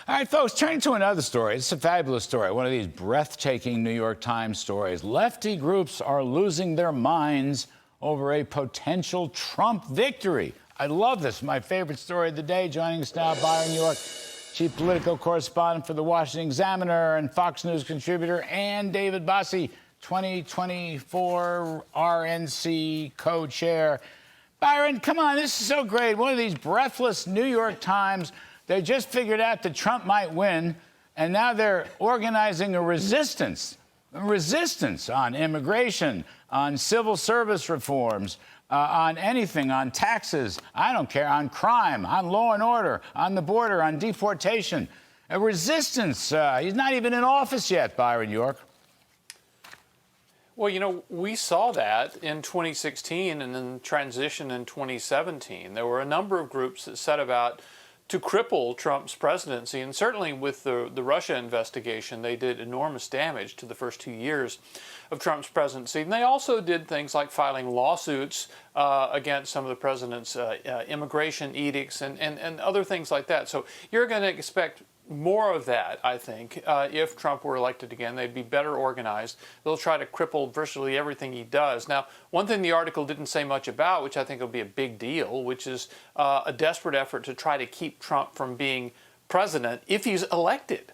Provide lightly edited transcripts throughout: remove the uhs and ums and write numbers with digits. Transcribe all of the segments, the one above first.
All right, folks, turning to another story. It's a fabulous story, one of these breathtaking New York Times stories. Lefty groups are losing their minds over a potential Trump victory. I love this. My favorite story of the day. Joining us now, Byron York, chief political correspondent for the Washington Examiner and Fox News contributor, and David Bossie, 2024 RNC co-chair. Byron, come on, this is so great. One of these breathless New York Times. They just figured out that Trump might win, and now they're organizing a resistance on immigration, on civil service reforms, on anything, on taxes, I don't care, on crime, on law and order, on the border, on deportation. A resistance. He's not even in office yet, Byron York. Well, you know, we saw that in 2016 and then transition in 2017. There were a number of groups that set about to cripple Trump's presidency, and certainly with the Russia investigation, they did enormous damage to the first 2 years of Trump's presidency. And they also did things like filing lawsuits against some of the president's immigration edicts and other things like that. So you're going to expect more of that, I think, if Trump were elected again. They'd be better organized. They'll try to cripple virtually everything he does. Now, one thing the article didn't say much about, which I think will be a big deal, which is a desperate effort to try to keep Trump from being president if he's elected.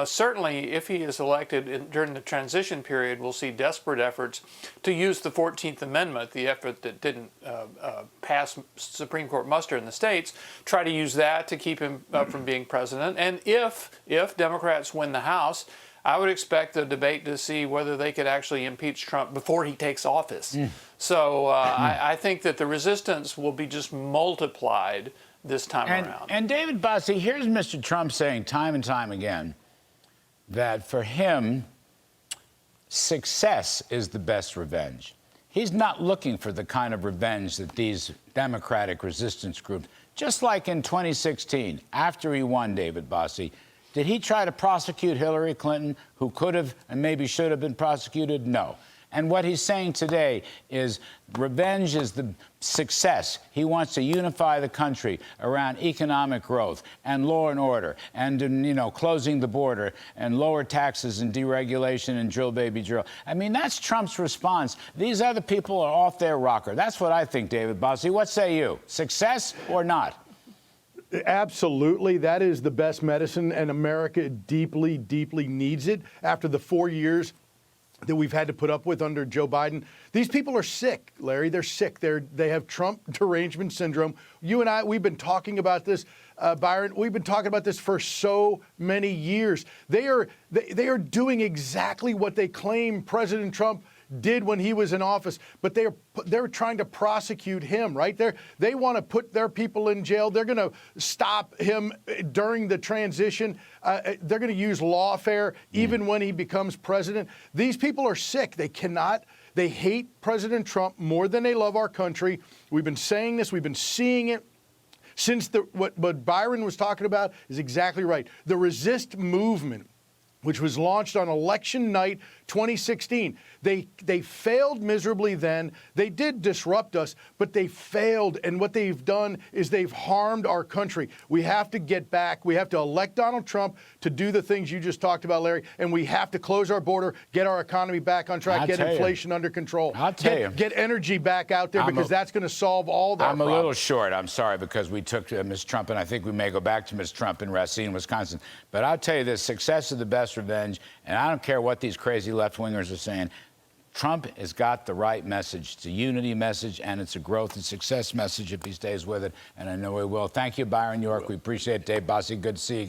Certainly, if he is elected during the transition period, we'll see desperate efforts to use the 14th Amendment, the effort that didn't pass Supreme Court muster in the states, try to use that to keep him from being president. And if Democrats win the House, I would expect the debate to see whether they could actually impeach Trump before he takes office. So I think that the resistance will be just multiplied this time around. And David Bossie, here's Mr. Trump saying time and time again that for him, success is the best revenge. He's not looking for the kind of revenge that these Democratic resistance groups, just like in 2016, after he won, David Bossie, did he try to prosecute Hillary Clinton, who could have and maybe should have been prosecuted? No. And what he's saying today is revenge is the success. He wants to unify the country around economic growth and law and order and, you know, closing the border and lower taxes and deregulation and drill, baby, drill. I mean, that's Trump's response. These other people are off their rocker. That's what I think, David Bossie. What say you? Success or not? Absolutely. That is the best medicine, and America deeply, deeply needs it after the 4 years that we've had to put up with under Joe Biden. These people are sick, Larry. They're sick. They have Trump derangement syndrome. You and I, we've been talking about this, Byron. We've been talking about this for so many years. They are doing exactly what they claim President Trump did when he was in office, but they're trying to prosecute him, right? They want to put their people in jail. They're going to stop him during the transition. They're going to use lawfare even when he becomes president. These people are sick. They hate President Trump more than they love our country. We've been saying this. We've been seeing it since what Byron was talking about is exactly right. The resist movement, which was launched on election night 2016. They failed miserably then. They did disrupt us, but they failed. And what they've done is they've harmed our country. We have to get back. We have to elect Donald Trump to do the things you just talked about, Larry. And we have to close our border, get our economy back on track, get inflation under control. I'll tell you. Get energy back out there because that's going to solve all that. I'm a little short. I'm sorry, because we took Ms. Trump, and I think we may go back to Ms. Trump in Racine, Wisconsin. But I'll tell you this, success is the best revenge. And I don't care what these crazy left-wingers are saying. Trump has got the right message. It's a unity message, and it's a growth and success message if he stays with it, and I know he will. Thank you, Byron York. We appreciate it. Dave Bossie, good to see you again.